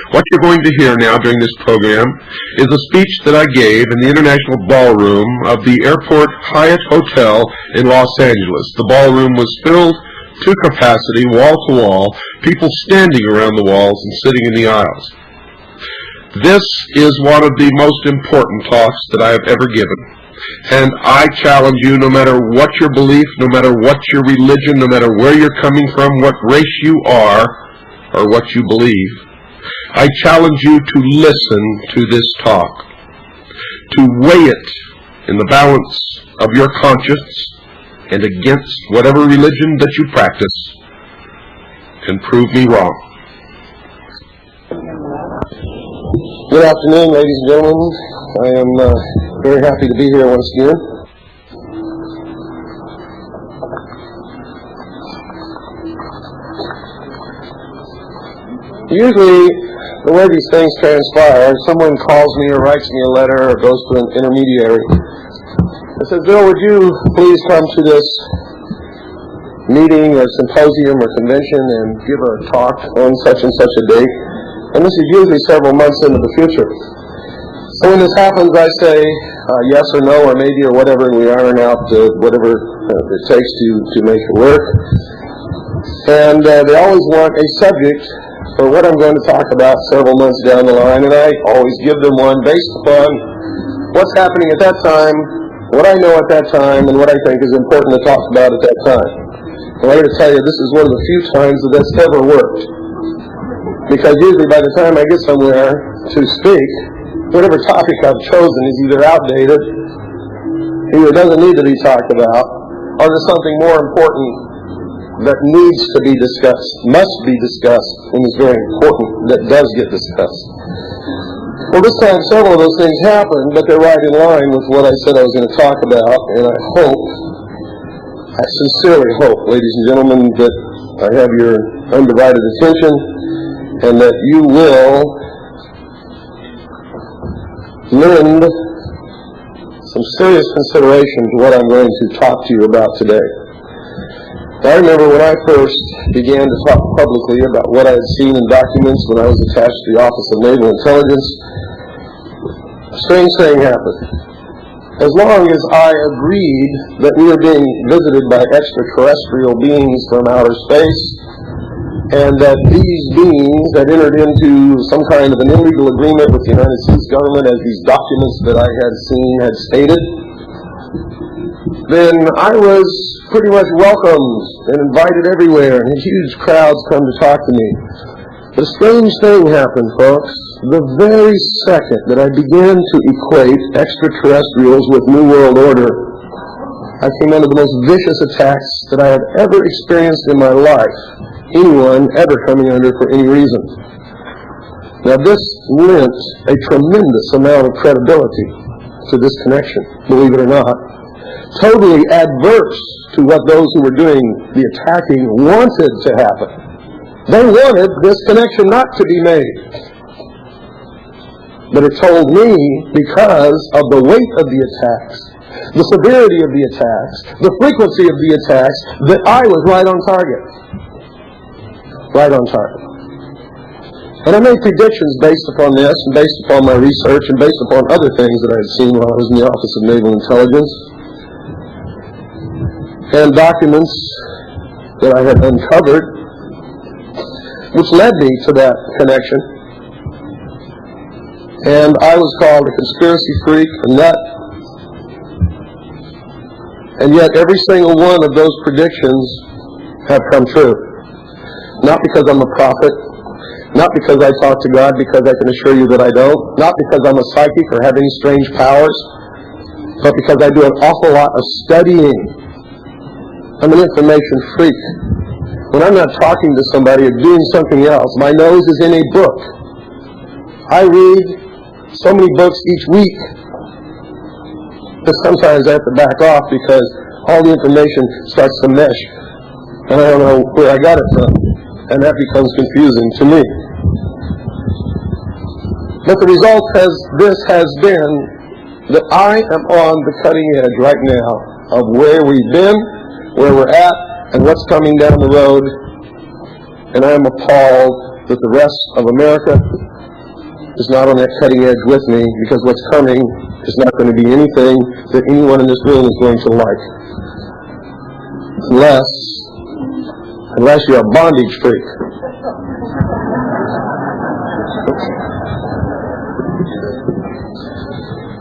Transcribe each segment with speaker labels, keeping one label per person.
Speaker 1: What you're going to hear now during this program is a speech that I gave in the International Ballroom of the Airport Hyatt Hotel in Los Angeles. The ballroom was filled to capacity, wall to wall, people standing around the walls and sitting in the aisles. This is one of the most important talks that I have ever given. And I challenge you, no matter what your belief, no matter what your religion, no matter where you're coming from, what race you are, or what you believe, I challenge you to listen to this talk, to weigh it in the balance of your conscience and against whatever religion that you practice, and prove me wrong.
Speaker 2: Good afternoon, ladies and gentlemen. I am very happy to be here once again. Usually, the way these things transpire, someone calls me or writes me a letter or goes to an intermediary and says, "Bill, would you please come to this meeting or symposium or convention and give a talk on such and such a date?" And this is usually several months into the future. So when this happens, I say yes or no or maybe or whatever, and we iron out whatever it takes to make it work. And they always want a subject for what I'm going to talk about several months down the line, and I always give them one based upon what's happening at that time, what I know at that time, and what I think is important to talk about at that time. And I'm here to tell you, this is one of the few times that that's ever worked. Because usually by the time I get somewhere to speak, whatever topic I've chosen is either outdated, either doesn't need to be talked about, or there's something more important that needs to be discussed, must be discussed, and is very important that does get discussed. Well, this time several of those things happened, but they're right in line with what I said I was going to talk about, and I sincerely hope, ladies and gentlemen, that I have your undivided attention, and that you will lend some serious consideration to what I'm going to talk to you about today. I remember when I first began to talk publicly about what I had seen in documents when I was attached to the Office of Naval Intelligence, a strange thing happened. As long as I agreed that we were being visited by extraterrestrial beings from outer space, and that these beings had entered into some kind of an illegal agreement with the United States government, as these documents that I had seen had stated, then I was pretty much welcomed and invited everywhere, and huge crowds come to talk to me. But a strange thing happened, folks. The very second that I began to equate extraterrestrials with New World Order, I came under the most vicious attacks that I had ever experienced in my life. Anyone ever coming under for any reason. Now this lent a tremendous amount of credibility to this connection, believe it or not. Totally adverse to what those who were doing the attacking wanted to happen. They wanted this connection not to be made. But it told me, because of the weight of the attacks, the severity of the attacks, the frequency of the attacks, that I was right on target. Right on target. And I made predictions based upon this, and based upon my research, and based upon other things that I had seen while I was in the Office of Naval Intelligence, and documents that I had uncovered, which led me to that connection. And I was called a conspiracy freak, a nut. And yet every single one of those predictions have come true. Not because I'm a prophet, not because I talk to God, because I can assure you that I don't, not because I'm a psychic or have any strange powers, but because I do an awful lot of studying. I'm an information freak. When I'm not talking to somebody or doing something else, my nose is in a book. I read so many books each week that sometimes I have to back off because all the information starts to mesh, and I don't know where I got it from. And that becomes confusing to me. But the result has been that I am on the cutting edge right now of where we've been, where we're at, and what's coming down the road. And I am appalled that the rest of America is not on that cutting edge with me, because what's coming is not going to be anything that anyone in this room is going to like. Unless you're a bondage freak.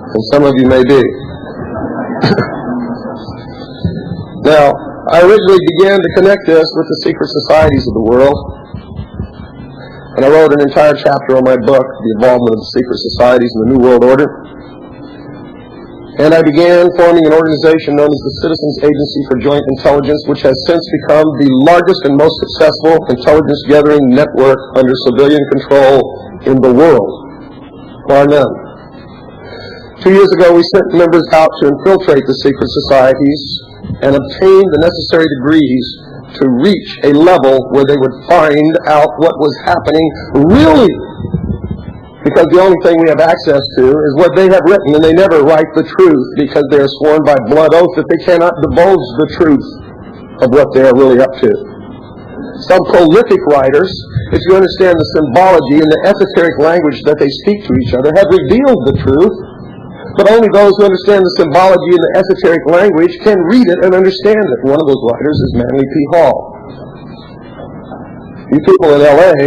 Speaker 2: And some of you may be. Now, I originally began to connect this with the secret societies of the world. And I wrote an entire chapter on my book, The Involvement of the Secret Societies in the New World Order. And I began forming an organization known as the Citizens Agency for Joint Intelligence, which has since become the largest and most successful intelligence gathering network under civilian control in the world, bar none. 2 years ago, we sent members out to infiltrate the secret societies and obtain the necessary degrees to reach a level where they would find out what was happening really. Because the only thing we have access to is what they have written, and they never write the truth because they are sworn by blood oath that they cannot divulge the truth of what they are really up to. Some prolific writers, if you understand the symbology and the esoteric language that they speak to each other, have revealed the truth, but only those who understand the symbology and the esoteric language can read it and understand it. One of those writers is Manly P. Hall. You people in L.A.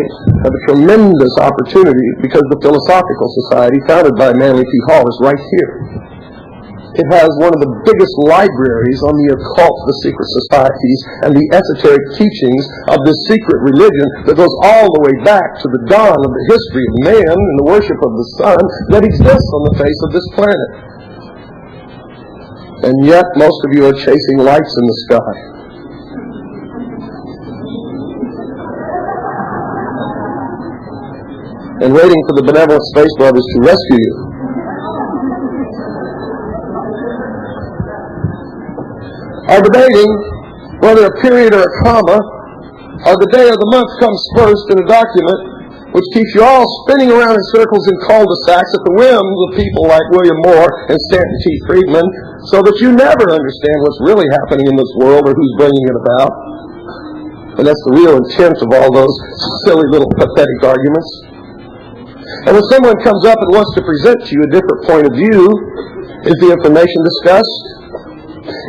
Speaker 2: have a tremendous opportunity because the Philosophical Society, founded by Manly P. Hall, is right here. It has one of the biggest libraries on the occult, the secret societies, and the esoteric teachings of this secret religion that goes all the way back to the dawn of the history of man and the worship of the sun that exists on the face of this planet. And yet, most of you are chasing lights in the sky. And waiting for the benevolent space brothers to rescue you. Are debating whether a period or a comma or the day or the month comes first in a document which keeps you all spinning around in circles in cul-de-sacs at the whims of people like William Moore and Stanton T. Friedman, so that you never understand what's really happening in this world or who's bringing it about. And that's the real intent of all those silly little pathetic arguments. And when someone comes up and wants to present to you a different point of view, is the information discussed?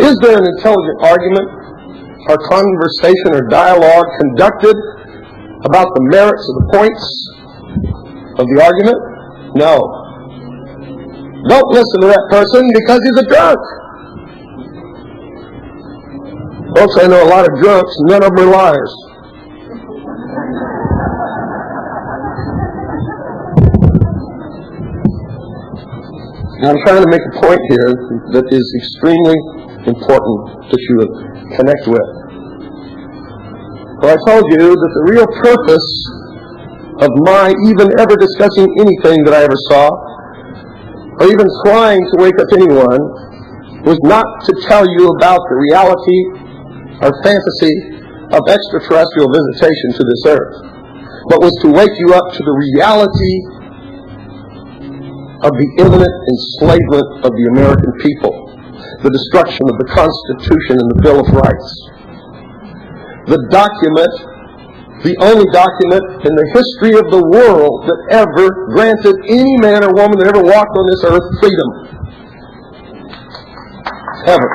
Speaker 2: Is there an intelligent argument or conversation or dialogue conducted about the merits of the points of the argument? No. Don't listen to that person because he's a drunk. Folks, I know a lot of drunks, none of them are liars. Now, I'm trying to make a point here that is extremely important that you connect with. Well, I told you that the real purpose of my even ever discussing anything that I ever saw, or even trying to wake up anyone, was not to tell you about the reality or fantasy of extraterrestrial visitation to this earth, but was to wake you up to the reality of the imminent enslavement of the American people, the destruction of the Constitution and the Bill of Rights. The document, the only document in the history of the world that ever granted any man or woman that ever walked on this earth freedom. Ever.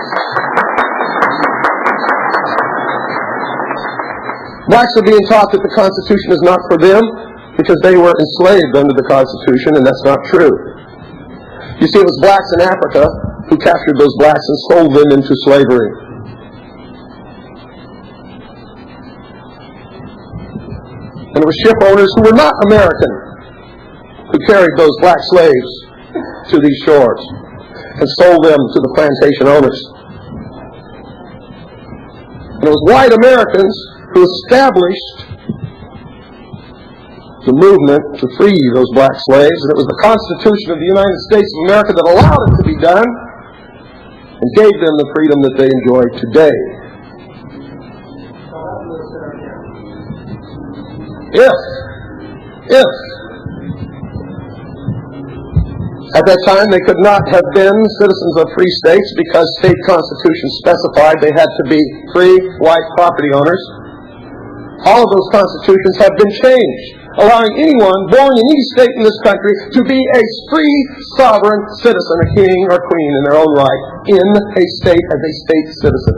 Speaker 2: Blacks are being taught that the Constitution is not for them because they were enslaved under the Constitution, and that's not true. You see, it was blacks in Africa who captured those blacks and sold them into slavery. And it was ship owners who were not American who carried those black slaves to these shores and sold them to the plantation owners. And it was white Americans who established the movement to free those black slaves, and it was the Constitution of the United States of America that allowed it to be done and gave them the freedom that they enjoy today. If at that time they could not have been citizens of free states because state constitutions specified they had to be free white property owners, all of those constitutions have been changed. allowing anyone born in any state in this country to be a free, sovereign citizen, a king or queen in their own right, in a state as a state citizen.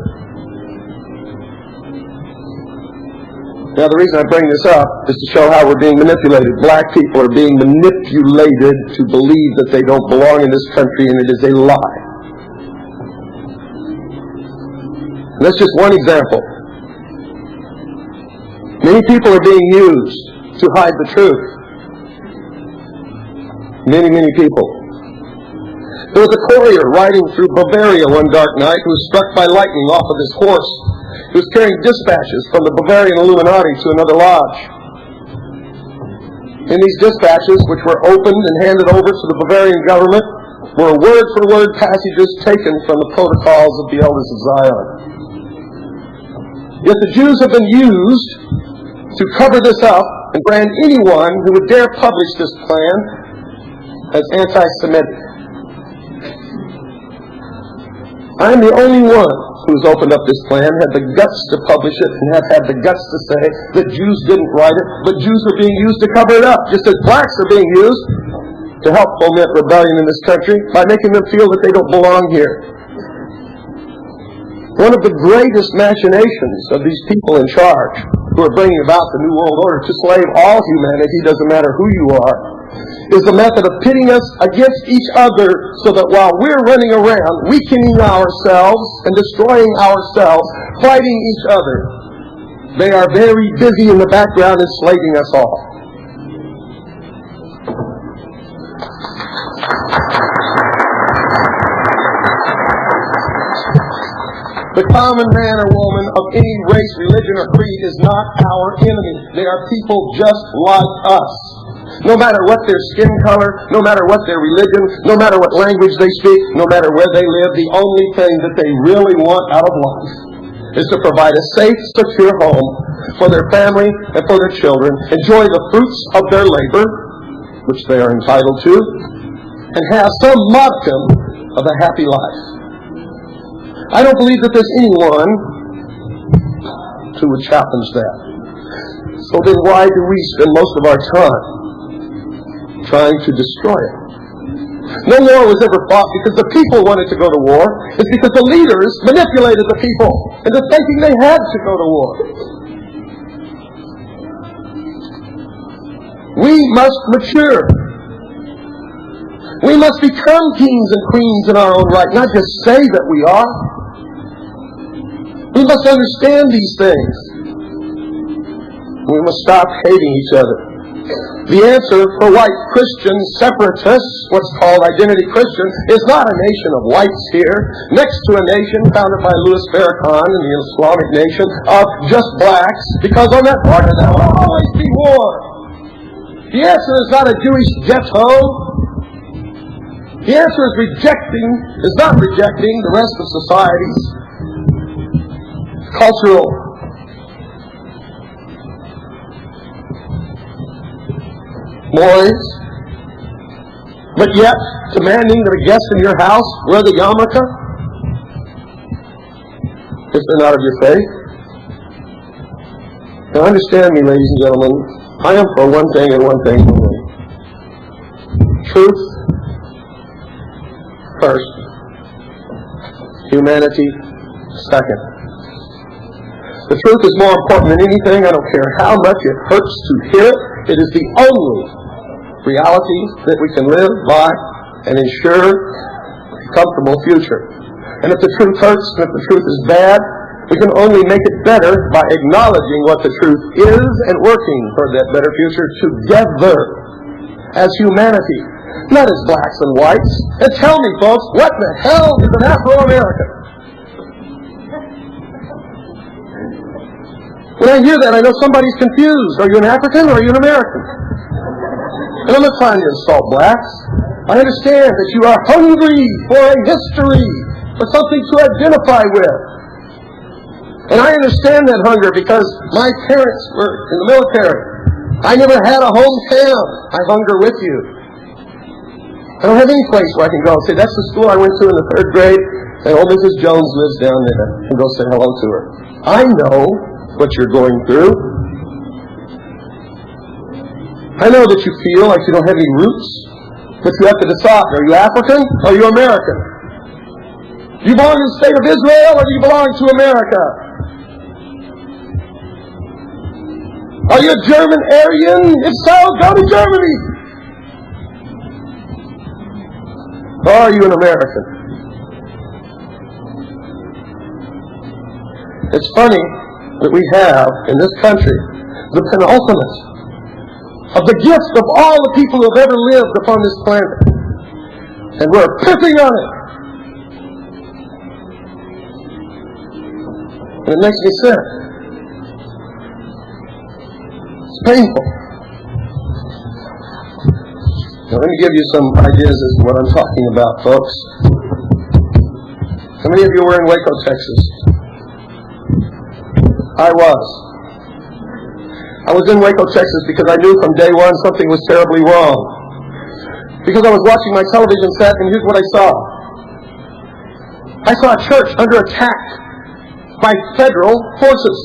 Speaker 2: Now, the reason I bring this up is to show how we're being manipulated. Black people are being manipulated to believe that they don't belong in this country, and it is a lie. And that's just one example. Many people are being used to hide the truth. Many, many people. There was a courier riding through Bavaria one dark night who was struck by lightning off of his horse. He was carrying dispatches from the Bavarian Illuminati to another lodge. In these dispatches, which were opened and handed over to the Bavarian government, were word-for-word passages taken from the protocols of the elders of Zion. Yet the Jews have been used to cover this up and brand anyone who would dare publish this plan as anti-Semitic. I am the only one who has opened up this plan, had the guts to publish it, and have had the guts to say that Jews didn't write it, but Jews are being used to cover it up, just as blacks are being used to help foment rebellion in this country by making them feel that they don't belong here. One of the greatest machinations of these people in charge, who are bringing about the New World Order to slave all humanity, doesn't matter who you are, is the method of pitting us against each other so that while we're running around weakening ourselves and destroying ourselves, fighting each other, they are very busy in the background enslaving us all. The common man or woman of any race, religion, or creed is not our enemy. They are people just like us. No matter what their skin color, no matter what their religion, no matter what language they speak, no matter where they live, the only thing that they really want out of life is to provide a safe, secure home for their family and for their children, enjoy the fruits of their labor, which they are entitled to, and have some modicum of a happy life. I don't believe that there's anyone who would challenge that. So then why do we spend most of our time trying to destroy it? No war was ever fought because the people wanted to go to war. It's because the leaders manipulated the people into thinking they had to go to war. We must mature. We must become kings and queens in our own right, not just say that we are. We must understand these things. We must stop hating each other. The answer for white Christian separatists, what's called identity Christian, is not a nation of whites here, next to a nation founded by Louis Farrakhan and the Islamic nation of just blacks, because on that border there will always be war. The answer is not a Jewish ghetto. The answer is not rejecting the rest of society's cultural mores, but yet demanding that a guest in your house wear the yarmulke if they're not of your faith. Now understand me, ladies and gentlemen, I am for one thing and one thing only. Truth first, humanity second. The truth is more important than anything. I don't care how much it hurts to hear it. It is the only reality that we can live by and ensure a comfortable future. And if the truth hurts and if the truth is bad, we can only make it better by acknowledging what the truth is and working for that better future together as humanity, not as blacks and whites. And tell me, folks, what the hell is an Afro-American? When I hear that, I know somebody's confused. Are you an African or are you an American? And I'm not trying to insult blacks. I understand that you are hungry for a history, for something to identify with. And I understand that hunger because my parents were in the military. I never had a hometown. I hunger with you. I don't have any place where I can go and say, that's the school I went to in the 3rd grade, and old Mrs. Jones lives down there, and go say hello to her. I know what you're going through. I know that you feel like you don't have any roots, but you have to decide, are you African or are you American? Do you belong to the state of Israel or do you belong to America? Are you a German Aryan? If so, go to Germany. Or are you an American? It's funny that we have in this country the penultimate of the gift of all the people who have ever lived upon this planet. And we're pissing on it. And it makes me sick. It's painful. Now let me give you some ideas as to what I'm talking about, folks. How many of you were in Waco, Texas? I was in Waco, Texas because I knew from day one something was terribly wrong. Because I was watching my television set and here's what I saw. I saw a church under attack by federal forces.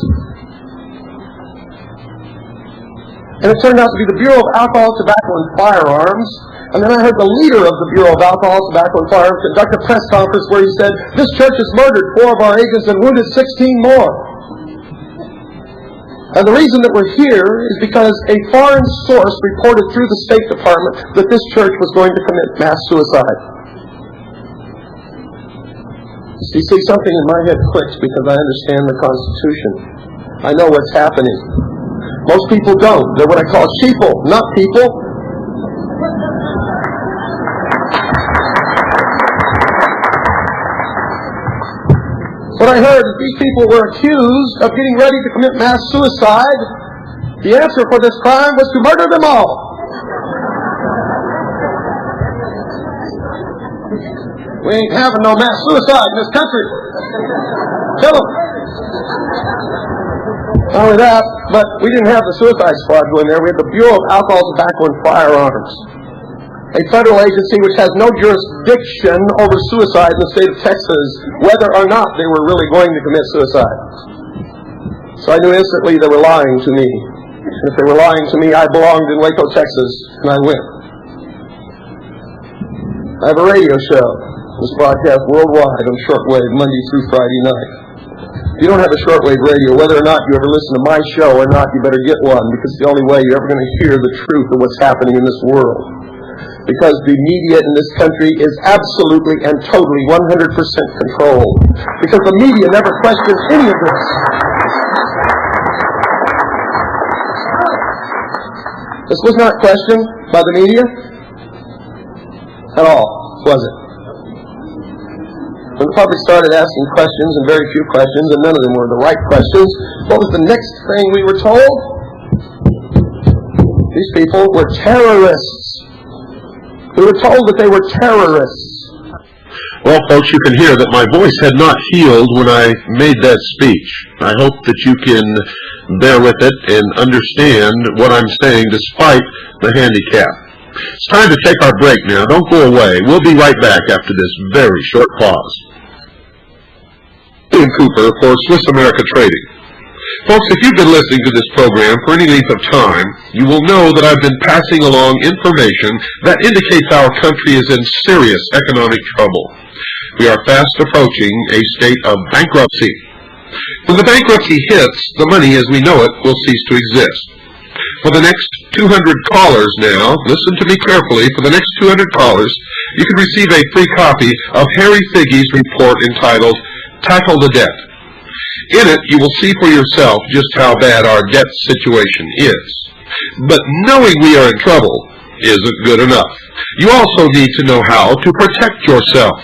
Speaker 2: And it turned out to be the Bureau of Alcohol, Tobacco, and Firearms. And then I heard the leader of the Bureau of Alcohol, Tobacco, and Firearms conduct a press conference where he said, this church has murdered 4 of our agents and wounded 16 more. And the reason that we're here is because a foreign source reported through the State Department that this church was going to commit mass suicide. You see, something in my head clicks because I understand the Constitution. I know what's happening. Most people don't. They're what I call sheeple, not people. What I heard is these people were accused of getting ready to commit mass suicide. The answer for this crime was to murder them all. We ain't having no mass suicide in this country. Kill them. Not only that, but we didn't have the suicide squad going there. We had the Bureau of Alcohol, Tobacco, and Firearms, a federal agency which has no jurisdiction over suicide in the state of Texas, whether or not they were really going to commit suicide. So I knew instantly they were lying to me. And if they were lying to me, I belonged in Waco, Texas, and I went. I have a radio show. It's broadcast worldwide on shortwave Monday through Friday night. If you don't have a shortwave radio, whether or not you ever listen to my show or not, you better get one, because it's the only way you're ever going to hear the truth of what's happening in this world. Because the media in this country is absolutely and totally 100% controlled. Because the media never questions any of this. This was not questioned by the media at all, was it? When the public started asking questions, and very few questions, and none of them were the right questions, what was the next thing we were told? These people were terrorists. We were told that they were terrorists.
Speaker 1: Well, folks, you can hear that my voice had not healed when I made that speech. I hope that you can bear with it and understand what I'm saying despite the handicap. It's time to take our break now. Don't go away. We'll be right back after this very short pause. Ian Cooper for Swiss America Trading. Folks, if you've been listening to this program for any length of time, you will know that I've been passing along information that indicates our country is in serious economic trouble. We are fast approaching a state of bankruptcy. When the bankruptcy hits, the money as we know it will cease to exist. For the next 200 callers now, listen to me carefully, for the next 200 callers, you can receive a free copy of Harry Figge's report entitled Tackle the Debt. In it, you will see for yourself just how bad our debt situation is. But knowing we are in trouble isn't good enough. You also need to know how to protect yourself.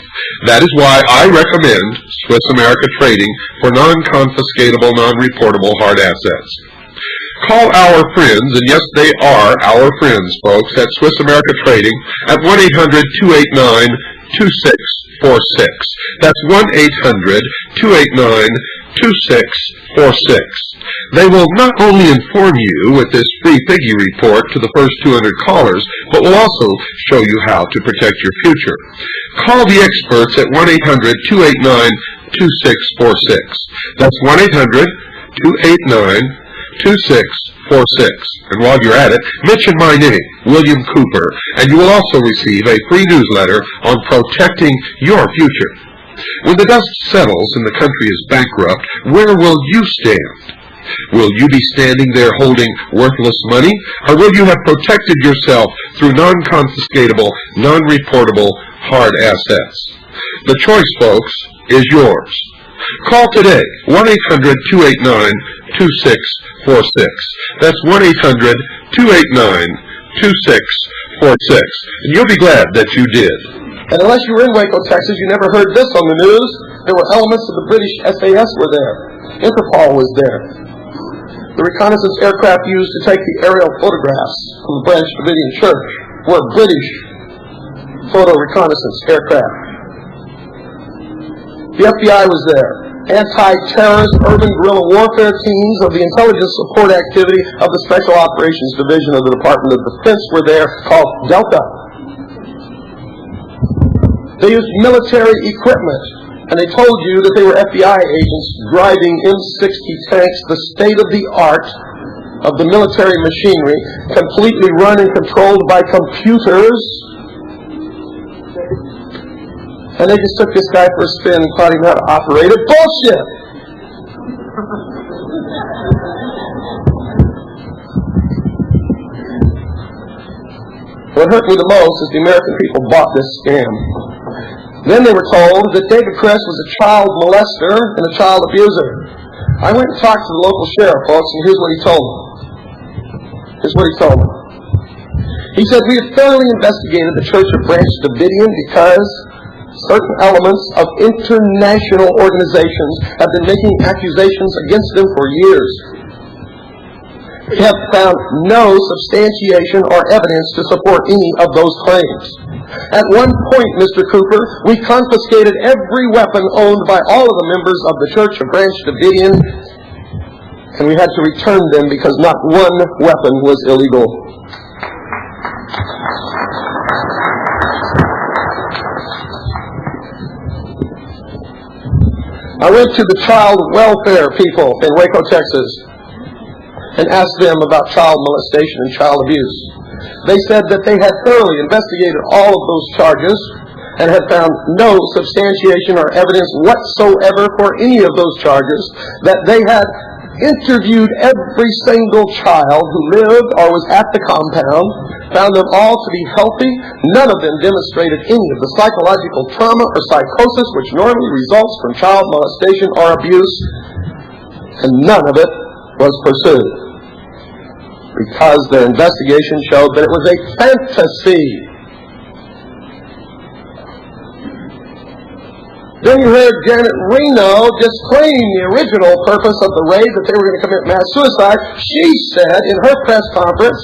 Speaker 1: That is why I recommend Swiss America Trading for non-confiscatable, non-reportable hard assets. Call our friends, and yes, they are our friends, folks, at Swiss America Trading at 1-800-289-2646. That's 1-800-289-2646. They will not only inform you with this free Figge report to the first 200 callers, but will also show you how to protect your future. Call the experts at 1-800-289-2646. That's 1-800-289-2646. And while you're at it, mention my name, William Cooper, and you will also receive a free newsletter on protecting your future. When the dust settles and the country is bankrupt, where will you stand? Will you be standing there holding worthless money, or will you have protected yourself through non-confiscatable, non-reportable hard assets? The choice, folks, is yours. Call today, 1-800-289-2646. That's 1-800-289-2646. And you'll be glad that you did.
Speaker 2: And unless you were in Waco, Texas, you never heard this on the news. There were elements of the British SAS were there. Interpol was there. The reconnaissance aircraft used to take the aerial photographs from the Branch Davidian Church were British photo reconnaissance aircraft. The FBI was there. Anti-terrorist urban guerrilla warfare teams of the intelligence support activity of the Special Operations Division of the Department of Defense were there, called Delta. They used military equipment, and they told you that they were FBI agents driving M60 tanks, the state-of-the-art of the military machinery, completely run and controlled by computers. And they just took this guy for a spin and taught him how to operate it. Bullshit! What hurt me the most is the American people bought this scam. Then they were told that David Kress was a child molester and a child abuser. I went and talked to the local sheriff, folks, and here's what he told me. Here's what he told me. He said, we have thoroughly investigated the Church of Branch Davidian because certain elements of international organizations have been making accusations against them for years. We have found no substantiation or evidence to support any of those claims. At one point, Mr. Cooper, we confiscated every weapon owned by all of the members of the Church of Branch Davidian, and we had to return them because not one weapon was illegal. I went to the child welfare people in Waco, Texas, and asked them about child molestation and child abuse. They said that they had thoroughly investigated all of those charges and had found no substantiation or evidence whatsoever for any of those charges, that they had interviewed every single child who lived or was at the compound, found them all to be healthy. None of them demonstrated any of the psychological trauma or psychosis which normally results from child molestation or abuse, and none of it was pursued because their investigation showed that it was a fantasy. Then you heard Janet Reno disclaim the original purpose of the raid, that they were going to commit mass suicide. She said in her press conference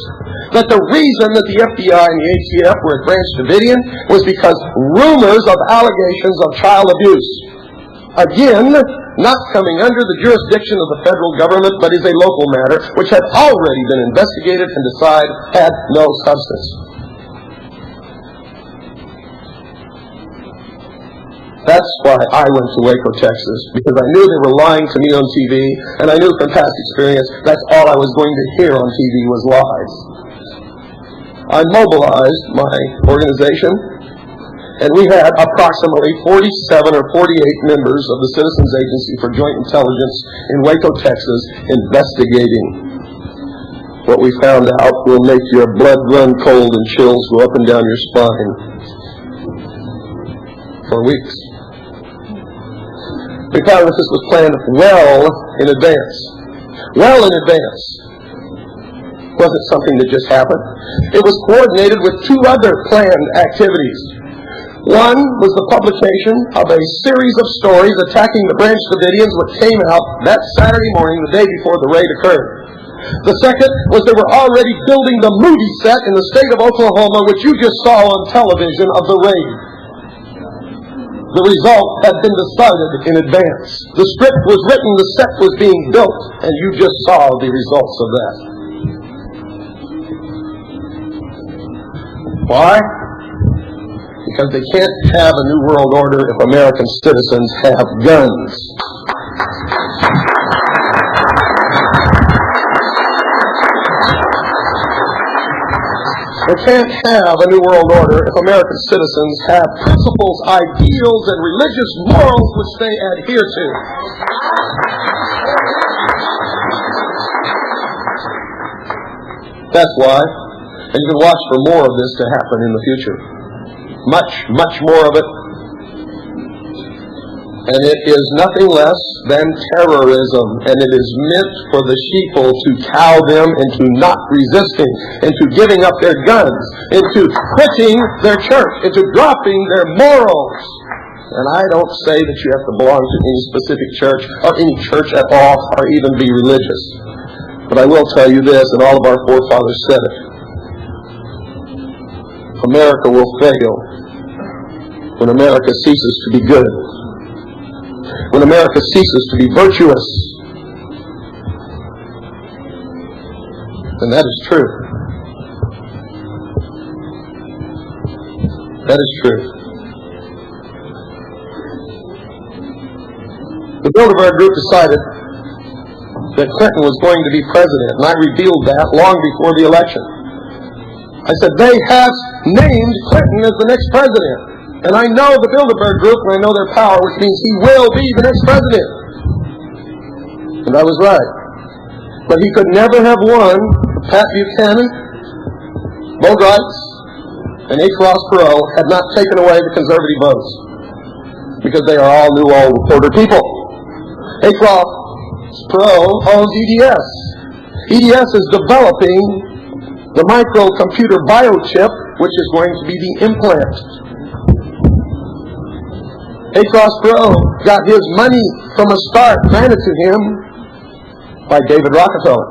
Speaker 2: that the reason that the FBI and the ATF were at Branch Davidian was because rumors of allegations of child abuse, again, not coming under the jurisdiction of the federal government, but is a local matter, which had already been investigated and decided had no substance. That's why I went to Waco, Texas, because I knew they were lying to me on TV, and I knew from past experience that's all I was going to hear on TV was lies. I mobilized my organization, and we had approximately 47 or 48 members of the Citizens Agency for Joint Intelligence in Waco, Texas, investigating. What we found out will make your blood run cold and chills go up and down your spine for weeks. We found that this was planned well in advance. Well in advance. It wasn't something that just happened. It was coordinated with two other planned activities. One was the publication of a series of stories attacking the Branch Davidians, which came out that Saturday morning, the day before the raid occurred. The second was they were already building the movie set in the state of Oklahoma, which you just saw on television, of the raid. The result had been decided in advance. The script was written, the set was being built, and you just saw the results of that. Why? Because they can't have a new world order if American citizens have guns. We can't have a new world order if American citizens have principles, ideals, and religious morals which they adhere to. That's why, and you can watch for more of this to happen in the future. Much, much more of it. And it is nothing less than terrorism, and it is meant for the sheeple to cow them into not resisting, into giving up their guns, into quitting their church, into dropping their morals. And I don't say that you have to belong to any specific church, or any church at all, or even be religious. But I will tell you this, and all of our forefathers said it. America will fail when America ceases to be good. When America ceases to be virtuous. And that is true. That is true. The Bilderberg Group decided that Clinton was going to be president, and I revealed that long before the election. I said, they have named Clinton as the next president. And I know the Bilderberg Group, and I know their power, which means he will be the next president. And I was right. But he could never have won Pat Buchanan, Bogarts, and H. Ross Perot had not taken away the conservative votes. Because they are all new old reporter people. H. Ross Perot owns EDS. EDS is developing the microcomputer biochip, which is going to be the implant. H. Ross Perot got his money from a start granted to him by David Rockefeller.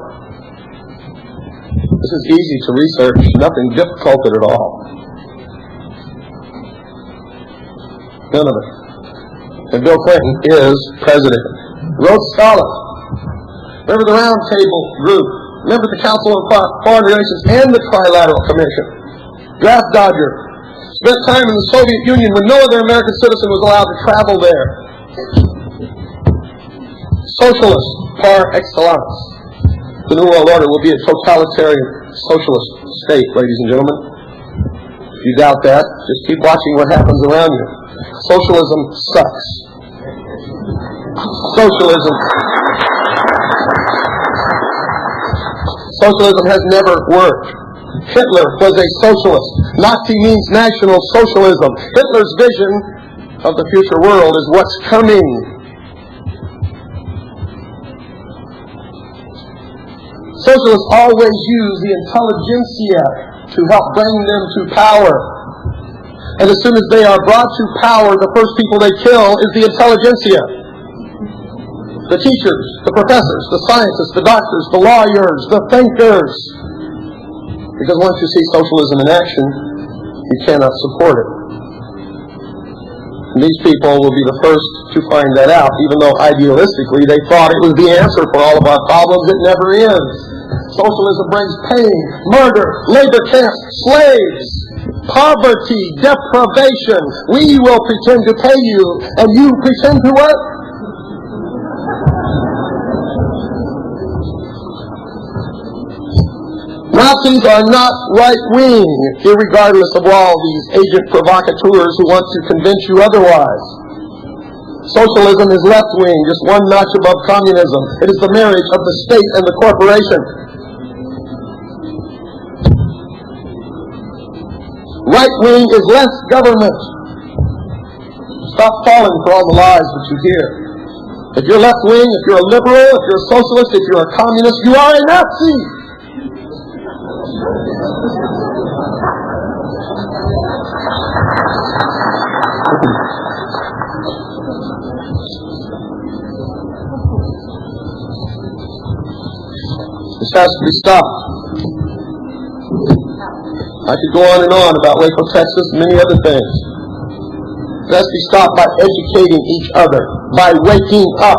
Speaker 2: This is easy to research, nothing difficult at all. None of it. And Bill Clinton is president. Rhodes Scholar. Remember the Round Table Group. Remember the Council on Foreign Relations and the Trilateral Commission. Draft dodger. Spent time in the Soviet Union when no other American citizen was allowed to travel there. Socialist par excellence. The New World Order will be a totalitarian socialist state, ladies and gentlemen. If you doubt that, just keep watching what happens around you. Socialism sucks. Socialism has never worked. Hitler was a socialist. Nazi means National Socialism. Hitler's vision of the future world is what's coming. Socialists always use the intelligentsia to help bring them to power. And as soon as they are brought to power, the first people they kill is the intelligentsia. The teachers, the professors, the scientists, the doctors, the lawyers, the thinkers. Because once you see socialism in action, you cannot support it. And these people will be the first to find that out, even though idealistically they thought it was the answer for all of our problems. It never is. Socialism brings pain, murder, labor camps, slaves, poverty, deprivation. We will pretend to pay you, and you pretend to what? Nazis are not right-wing, irregardless of all these agent provocateurs who want to convince you otherwise. Socialism is left-wing, just one notch above communism. It is the marriage of the state and the corporation. Right-wing is less government. Stop falling for all the lies that you hear. If you're left-wing, if you're a liberal, if you're a socialist, if you're a communist, you are a Nazi. This has to be stopped. I could go on and on about Waco, Texas, and many other things. It has to be stopped by educating each other, by waking up.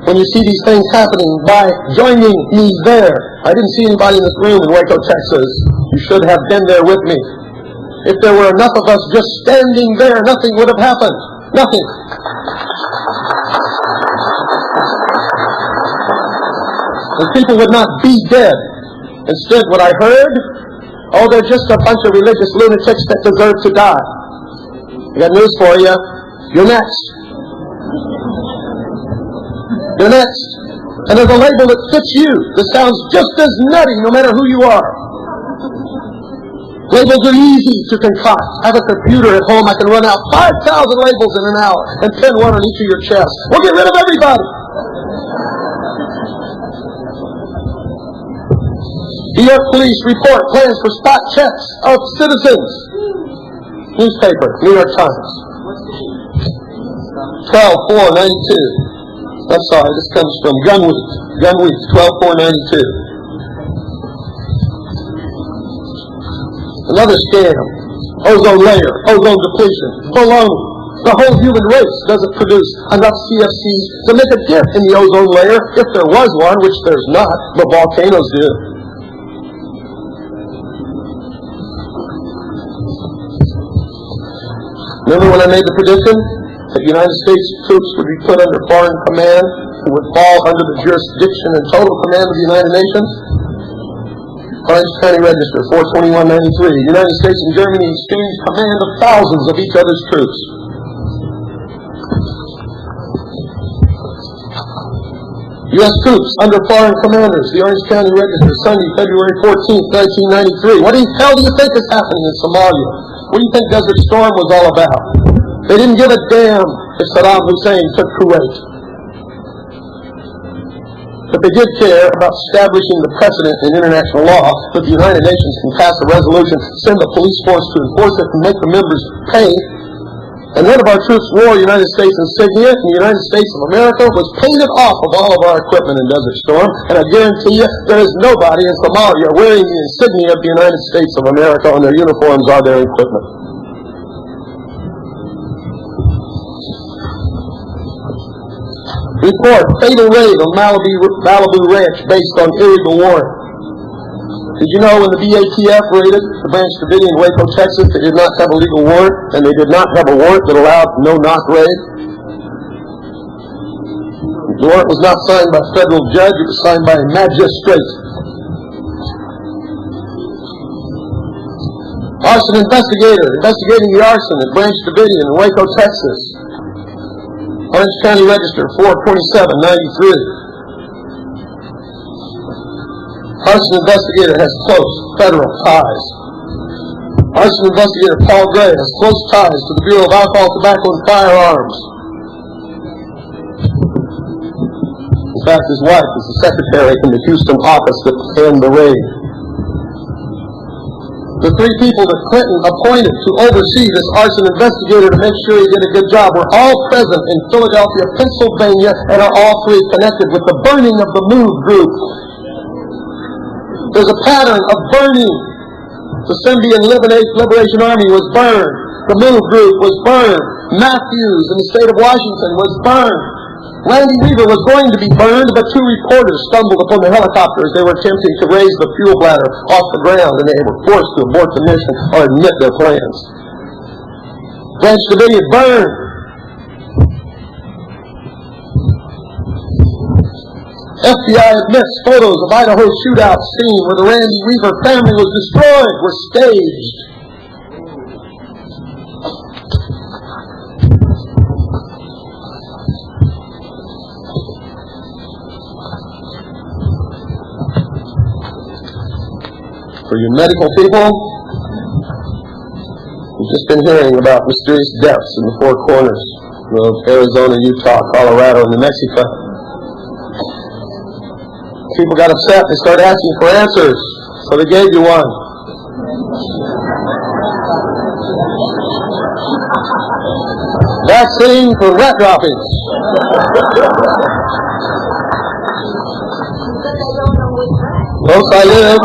Speaker 2: When you see these things happening, by joining me there. I didn't see anybody in this room in Waco, Texas. You should have been there with me. If there were enough of us just standing there, nothing would have happened. Nothing. The people would not be dead. Instead, what I heard Oh, they're just a bunch of religious lunatics that deserve to die. I got news for you. You're next. You're next. And there's a label that fits you that sounds just as nutty no matter who you are. Labels are easy to concoct. I have a computer at home. I can run out 5,000 labels in an hour and pin one on each of your chests. We'll get rid of everybody. New York police report plans for spot checks of citizens. Newspaper, New York Times. 12/4/92. I'm sorry, this comes from Gun Week. Gun Week, 12/4/92. Another scam. Ozone layer, ozone depletion, baloney. The whole human race doesn't produce enough CFCs to make a dip in the ozone layer, if there was one, which there's not, but volcanoes do. Remember when I made the prediction that United States troops would be put under foreign command and would fall under the jurisdiction and total command of the United Nations? Orange County Register, 4/21/93. United States and Germany exchanged command of thousands of each other's troops. U.S. troops under foreign commanders, the Orange County Register, Sunday, February 14th, 1993. What the hell do you think is happening in Somalia? What do you think Desert Storm was all about? They didn't give a damn if Saddam Hussein took Kuwait. But they did care about establishing the precedent in international law that the United Nations can pass a resolution, send a police force to enforce it, and make the members pay. And none of our troops wore United States insignia, and the United States of America was painted off of all of our equipment in Desert Storm. And I guarantee you, there is nobody in Somalia wearing the insignia of the United States of America on their uniforms or their equipment. Report, fatal raid on Malibu Ranch based on illegal warrant. Did you know when the BATF raided the Branch Davidian in Waco, Texas, they did not have a legal warrant, and they did not have a warrant that allowed no-knock raid? The warrant was not signed by a federal judge, it was signed by a magistrate. Arson investigator, investigating the arson at Branch Davidian in Waco, Texas. Orange County Register, 4/27/93. Arson investigator has close federal ties. Arson investigator Paul Gray has close ties to the Bureau of Alcohol, Tobacco, and Firearms. In fact, his wife is the secretary in the Houston office that planned the raid. The three people that Clinton appointed to oversee this arson investigator to make sure he did a good job were all present in Philadelphia, Pennsylvania, and are all three connected with the burning of the MOVE group. There's a pattern of burning. The Symbian Liberation Army was burned. The MOVE group was burned. Matthews in the state of Washington was burned. Randy Weaver was going to be burned, but two reporters stumbled upon the helicopter as they were attempting to raise the fuel bladder off the ground, and they were forced to abort the mission or admit their plans. Branch Davidian burned. FBI admits photos of Idaho shootout scene where the Randy Weaver family was destroyed were staged. For you medical people, we've just been hearing about mysterious deaths in the four corners of Arizona, Utah, Colorado, and New Mexico. People got upset. They started asking for answers, so they gave you one. Vaccine for rat droppings. Close I live.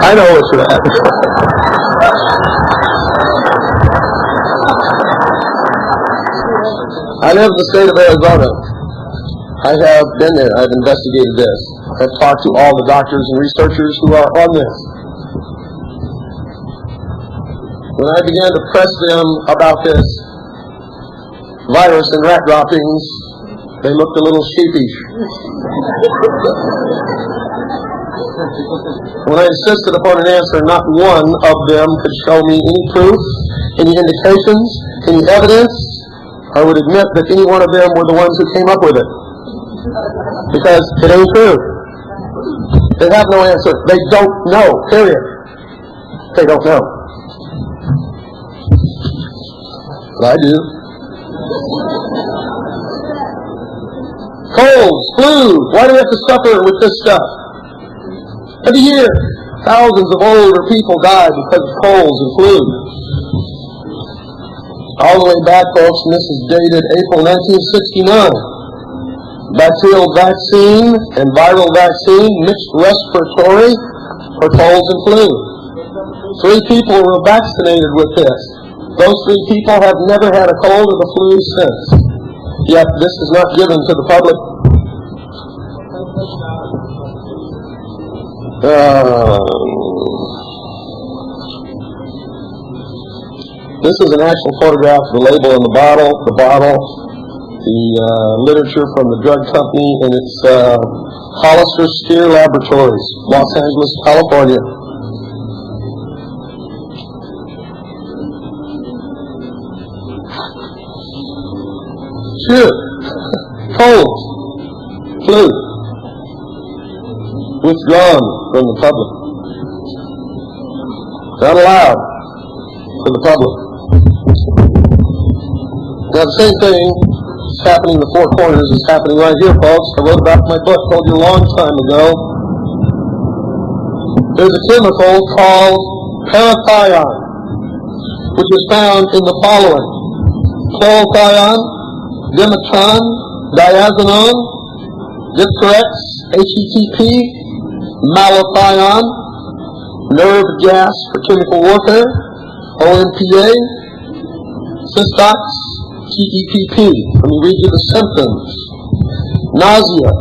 Speaker 2: I know it's rat. I live in the state of Arizona. I have been there. I've investigated this. I've talked to all the doctors and researchers who are on this. When I began to press them about this virus and rat droppings, They looked a little sheepish. When I insisted upon an answer, not one of them could show me any proof, any indications, any evidence. I would admit that any one of them were the ones who came up with it. Because it ain't true. They have no answer. They don't know, period. They don't know. But I do. Colds, flu, why do we have to suffer with this stuff? Every year, thousands of older people die because of colds and flu. All the way back, folks, and this is dated April 1969. Bacterial vaccine and viral vaccine, mixed respiratory for colds and flu. 3 people were vaccinated with this. Those 3 people have never had a cold or the flu since. Yet this is not given to the public. This is an actual photograph of the label on the bottle, the literature from the drug company, and it's Hollister Steer Laboratories, Los Angeles, California. Sure, cold, flu, withdrawn from the public. Not allowed to the public. Now the same thing is happening in the 4 corners is happening right here, folks. I wrote about it in my book, told you a long time ago. There's a chemical called parathion, which is found in the following: chlorothione, dimetron, diazonone, Dicorex, HETP, malathion, nerve gas for chemical warfare, OMPA, cystox, TEPP. Let me read you the symptoms: nausea,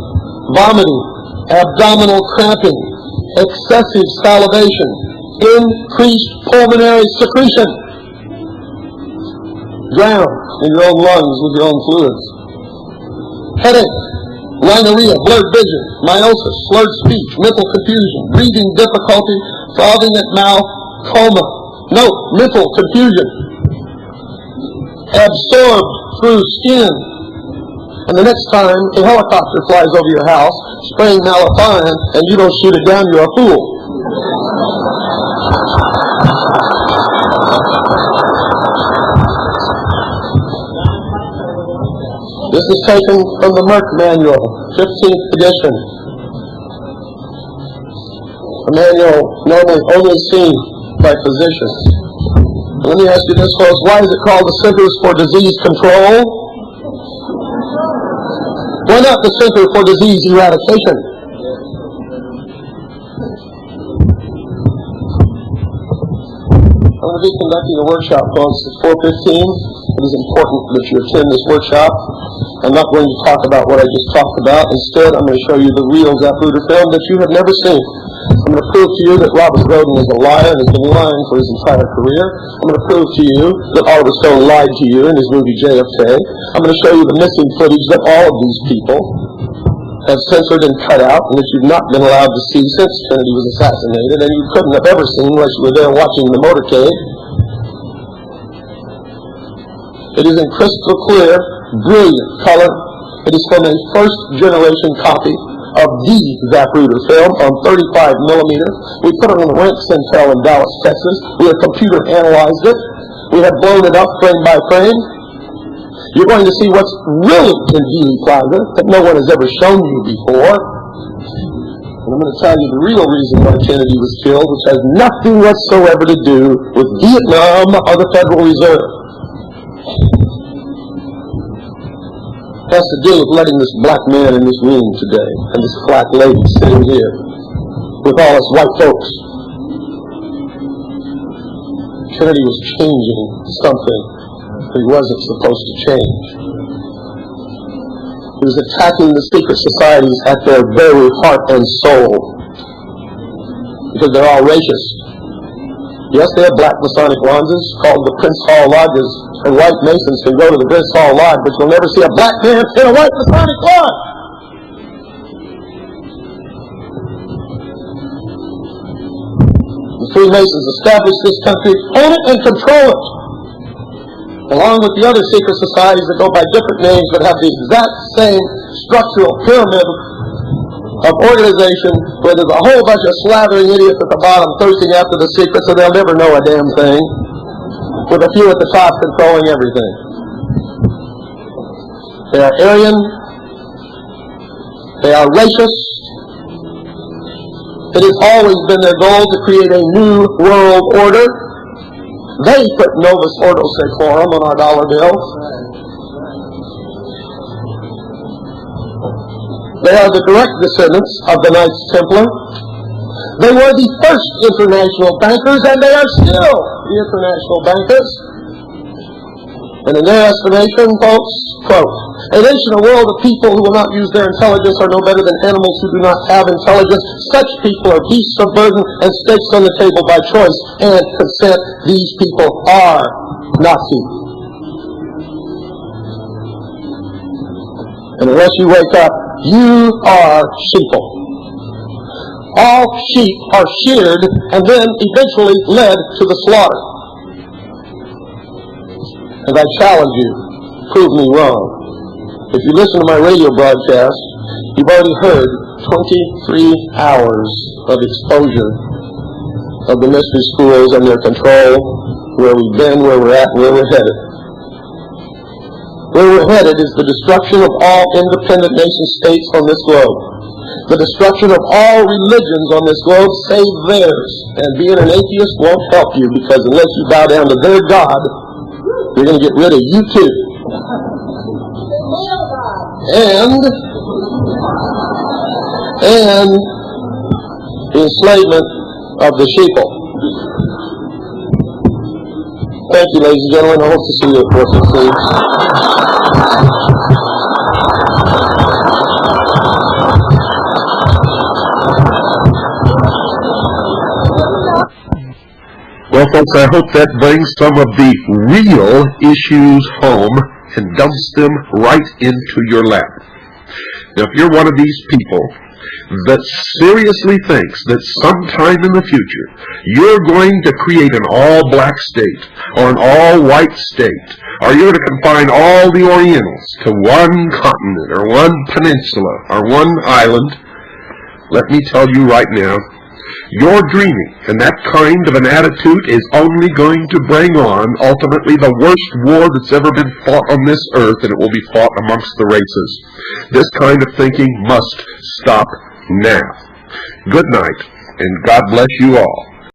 Speaker 2: vomiting, abdominal cramping, excessive salivation, increased pulmonary secretion, drown in your own lungs with your own fluids, headache, rhinorrhea, blurred vision, meiosis, slurred speech, mental confusion, breathing difficulty, frothing at mouth, coma. Note, mental confusion, absorbed through skin. And the next time a helicopter flies over your house spraying malathion and you don't shoot it down, you're a fool. This is taken from the Merck Manual, 15th edition. A manual normally only seen by physicians. Let me ask you this, folks. Why is it called the Centers for Disease Control? Why not the Center for Disease Eradication? I'm going to be conducting a workshop, folks, at 4:15. It is important that you attend this workshop. I'm not going to talk about what I just talked about. Instead, I'm going to show you the real Zapruder film that you have never seen. I'm going to prove to you that Robert Groden is a liar and has been lying for his entire career. I'm going to prove to you that Oliver Stone lied to you in his movie JFK. I'm going to show you the missing footage that all of these people have censored and cut out, and that you've not been allowed to see since Kennedy was assassinated, and you couldn't have ever seen unless you were there watching the motorcade. It is in crystal clear, brilliant color. It is from a first-generation copy of the Zapruder film on 35 millimeter. We put it on the Rank Centel in Dallas, Texas. We have computer analyzed it. We have blown it up frame by frame. You're going to see what's really in Healy Plaza that no one has ever shown you before. And I'm going to tell you the real reason why Kennedy was killed, which has nothing whatsoever to do with Vietnam or the Federal Reserve. It has to do with letting this black man in this room today and this black lady sitting here with all us white folks. Kennedy was changing something he wasn't supposed to change. He was attacking the secret societies at their very heart and soul, because they're all racist. Yes, they have black Masonic lodges called the Prince Hall Lodges, and white Masons can go to the British Hall Lodge, but you'll never see a black man in a white Masonic lodge. The Freemasons established this country, own it and control it, along with the other secret societies that go by different names but have the exact same structural pyramid of organization, where there's a whole bunch of slathering idiots at the bottom thirsting after the secret, so they'll never know a damn thing, with a few at the top controlling everything. They are Aryan, they are racist. It has always been their goal to create a new world order. They put Novus Ordo Seclorum on our dollar bill. They are the direct descendants of the Knights Templar. They were the first international bankers, and they are still the international bankers. And in their estimation, folks, quote, a nation, a world of people who will not use their intelligence are no better than animals who do not have intelligence. Such people are beasts of burden and stakes on the table by choice and consent. These people are Nazis. And unless you wake up, you are sheeple. All sheep are sheared and then eventually led to the slaughter. And I challenge you, prove me wrong. If you listen to my radio broadcast, you've already heard 23 hours of exposure of the mystery schools and their control, where we've been, where we're at, and where we're headed. Where we're headed is the destruction of all independent nation states on this globe. The destruction of all religions on this globe save theirs. And being an atheist won't help you, because unless you bow down to their God, you're going to get rid of you too. And the enslavement of the sheeple. Thank you, ladies and gentlemen. I hope to see you at 416.
Speaker 1: Well, folks, I hope that brings some of the real issues home and dumps them right into your lap. Now, if you're one of these people that seriously thinks that sometime in the future you're going to create an all-black state or an all-white state, or you're going to confine all the Orientals to one continent or one peninsula or one island, let me tell you right now, you're dreaming, and that kind of an attitude is only going to bring on, ultimately, the worst war that's ever been fought on this earth, and it will be fought amongst the races. This kind of thinking must stop now. Good night, and God bless you all.